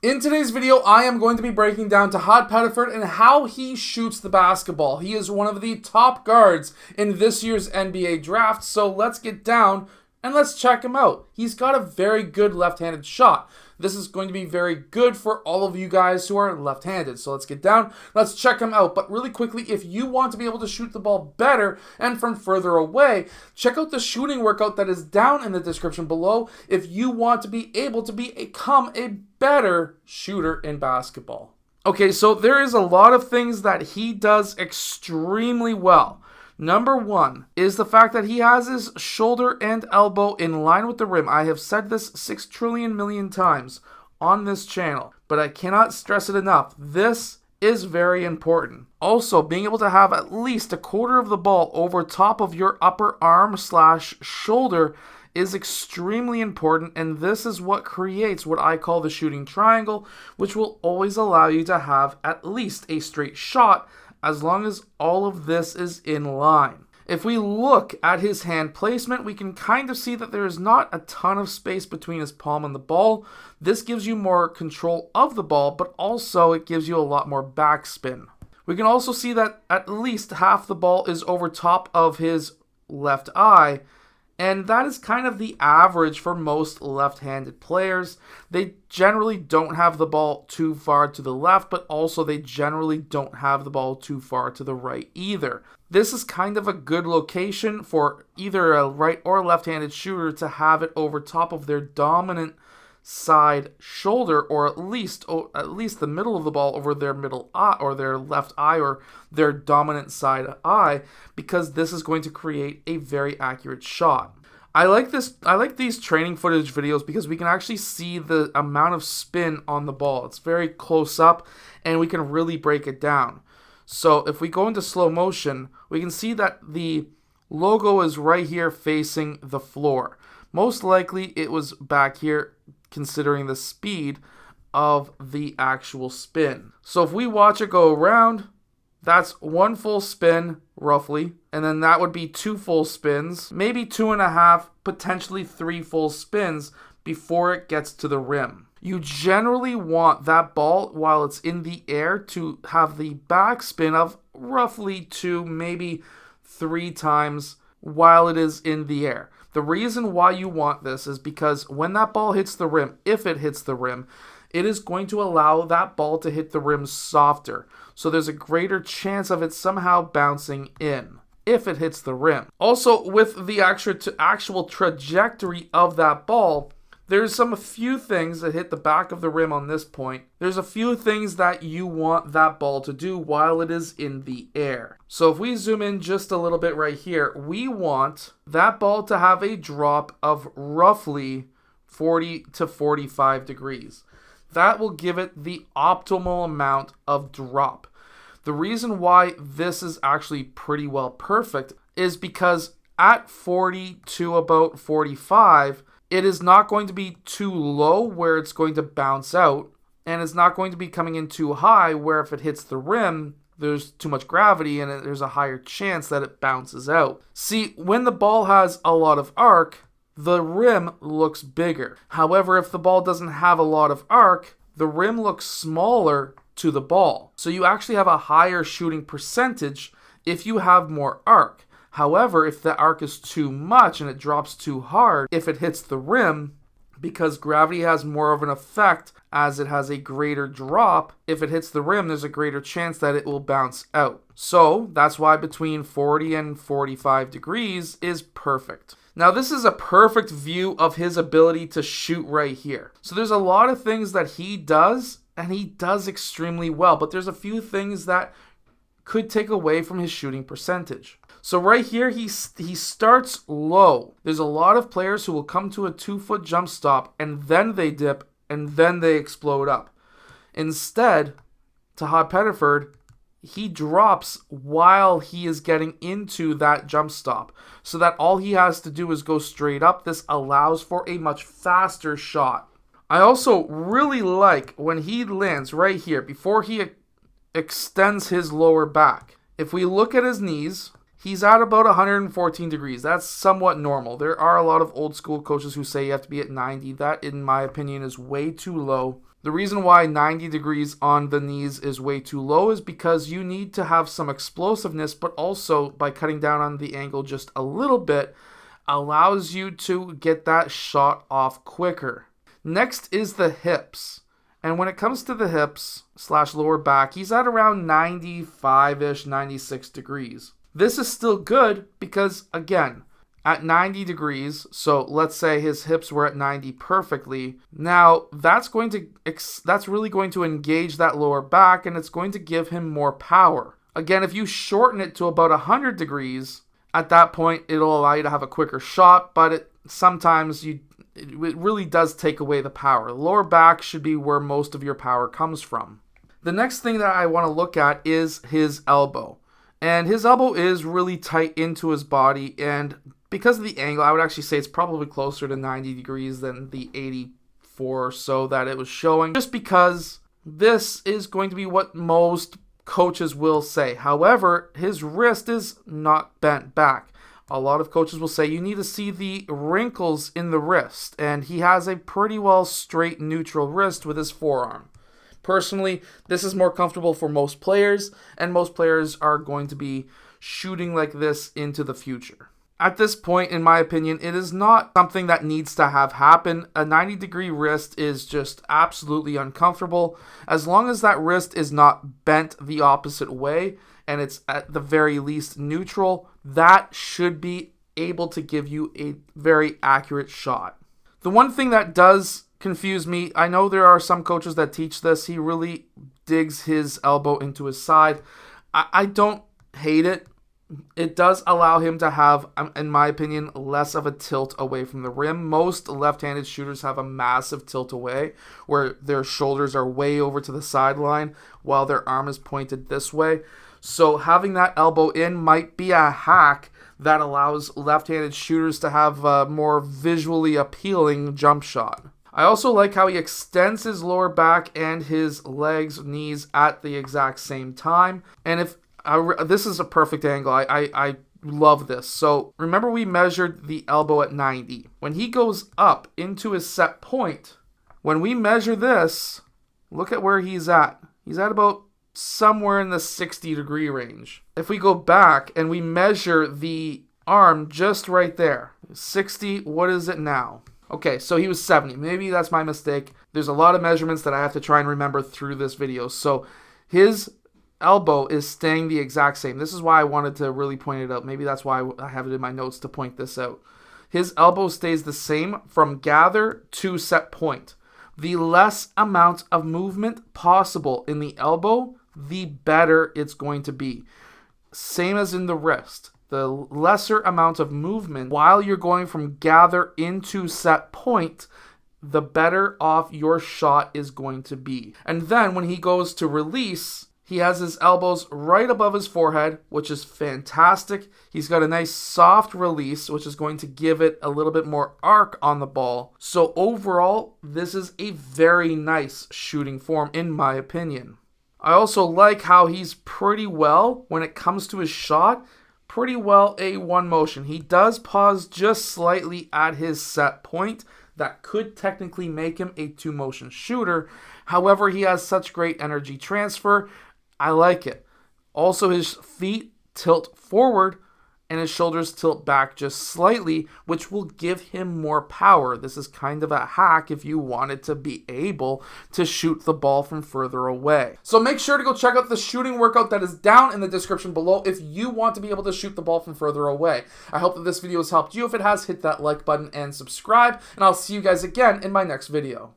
In today's video, I am going to be breaking down Tahaad Pettiford and how he shoots the basketball. He is one of the top guards in this year's NBA draft, so let's get down and let's check him out. He's got a very good left-handed shot. This is going to be very good for all of you guys who are left-handed. So let's get down, let's check him out. But really quickly, if you want to be able to shoot the ball better and from further away, check out the shooting workout that is down in the description below if you want to be able to become a better shooter in basketball. Okay, so there is a lot of things that he does extremely well. Number one is the fact that he has his shoulder and elbow in line with the rim. I have said this 6 trillion million times on this channel, but I cannot stress it enough. This is very important. Also, being able to have at least a quarter of the ball over top of your upper arm / shoulder is extremely important, and this is what creates what I call the shooting triangle, which will always allow you to have at least a straight shot as long as all of this is in line. If we look at his hand placement, we can kind of see that there is not a ton of space between his palm and the ball. This gives you more control of the ball, but also it gives you a lot more backspin. We can also see that at least half the ball is over top of his left eye, and that is kind of the average for most left-handed players. They generally don't have the ball too far to the left, but also they generally don't have the ball too far to the right either. This is kind of a good location for either a right or left-handed shooter to have it over top of their dominant side shoulder, or at least the middle of the ball over their middle eye or their left eye or their dominant side eye, because this is going to create a very accurate shot. I like these training footage videos because we can actually see the amount of spin on the ball. It's very close up and we can really break it down. So if we go into slow motion, we can see that the logo is right here facing the floor. Most likely it was back here, considering the speed of the actual spin. So if we watch it go around, that's one full spin roughly, and then that would be 2 full spins, maybe 2.5, potentially 3 full spins before it gets to the rim. You generally want that ball while it's in the air to have the backspin of roughly 2, maybe 3 times while it is in the air. The reason why you want this is because when that ball hits the rim, if it hits the rim, it is going to allow that ball to hit the rim softer. So there's a greater chance of it somehow bouncing in if it hits the rim. Also, with the actual trajectory of that ball, there's a few things that hit the back of the rim on this point. There's a few things that you want that ball to do while it is in the air. So if we zoom in just a little bit right here, we want that ball to have a drop of roughly 40 to 45 degrees. That will give it the optimal amount of drop. The reason why this is actually pretty well perfect is because at 40 to about 45, it is not going to be too low where it's going to bounce out, and it's not going to be coming in too high where if it hits the rim, there's too much gravity and there's a higher chance that it bounces out. See, when the ball has a lot of arc, the rim looks bigger. However, if the ball doesn't have a lot of arc, the rim looks smaller to the ball. So you actually have a higher shooting percentage if you have more arc. However, if the arc is too much and it drops too hard, if it hits the rim, because gravity has more of an effect as it has a greater drop, if it hits the rim, there's a greater chance that it will bounce out. So that's why between 40 and 45 degrees is perfect. Now this is a perfect view of his ability to shoot right here. So there's a lot of things that he does, and he does extremely well, but there's a few things that could take away from his shooting percentage. So right here, he starts low. There's a lot of players who will come to a 2-foot jump stop and then they dip and then they explode up. Instead, Tahaad Pettiford, he drops while he is getting into that jump stop, so that all he has to do is go straight up. This allows for a much faster shot. I also really like when he lands right here before he extends his lower back. If we look at his knees, he's at about 114 degrees. That's somewhat normal. There are a lot of old school coaches who say you have to be at 90. That, in my opinion, is way too low. The reason why 90 degrees on the knees is way too low is because you need to have some explosiveness, but also by cutting down on the angle just a little bit allows you to get that shot off quicker. Next is the hips. And when it comes to the hips / lower back, he's at around 95-ish, 96 degrees. This is still good because, again, at 90 degrees, so let's say his hips were at 90 perfectly, now that's really going to engage that lower back, and it's going to give him more power. Again, if you shorten it to about 100 degrees, at that point it'll allow you to have a quicker shot, but sometimes it really does take away the power. The lower back should be where most of your power comes from. The next thing that I want to look at is his elbow. And his elbow is really tight into his body, and because of the angle, I would actually say it's probably closer to 90 degrees than the 84 or so that it was showing, just because this is going to be what most coaches will say. However, his wrist is not bent back. A lot of coaches will say you need to see the wrinkles in the wrist, and he has a pretty well straight neutral wrist with his forearm. Personally, this is more comfortable for most players, and most players are going to be shooting like this into the future. At this point, in my opinion, it is not something that needs to have happen. A 90-degree wrist is just absolutely uncomfortable. As long as that wrist is not bent the opposite way, and it's at the very least neutral, that should be able to give you a very accurate shot. The one thing that does confuse me, I know there are some coaches that teach this, he really digs his elbow into his side. I don't hate it. It does allow him to have, in my opinion, less of a tilt away from the rim. Most left-handed shooters have a massive tilt away where their shoulders are way over to the sideline while their arm is pointed this way. So having that elbow in might be a hack that allows left-handed shooters to have a more visually appealing jump shot. I also like how he extends his lower back and his legs, knees at the exact same time. And this is a perfect angle. I love this. So remember we measured the elbow at 90. When he goes up into his set point, when we measure this, look at where he's at. He's at about somewhere in the 60-degree range. If we go back and we measure the arm just right there, 60, what is it now? Okay, so he was 70. Maybe that's my mistake. There's a lot of measurements that I have to try and remember through this video. So his elbow is staying the exact same. This is why I wanted to really point it out. Maybe that's why I have it in my notes to point this out. His elbow stays the same from gather to set point. The less amount of movement possible in the elbow, the better it's going to be. Same as in the wrist. The lesser amount of movement while you're going from gather into set point, the better off your shot is going to be. And then when he goes to release, he has his elbows right above his forehead, which is fantastic. He's got a nice soft release, which is going to give it a little bit more arc on the ball. So overall, this is a very nice shooting form, in my opinion. I also like how he's pretty well, when it comes to his shot, pretty well a one motion. He does pause just slightly at his set point. That could technically make him a two motion shooter. However, he has such great energy transfer. I like it. Also, his feet tilt forward and his shoulders tilt back just slightly, which will give him more power. This is kind of a hack if you wanted to be able to shoot the ball from further away. So make sure to go check out the shooting workout that is down in the description below if you want to be able to shoot the ball from further away. I hope that this video has helped you. If it has, hit that like button and subscribe, and I'll see you guys again in my next video.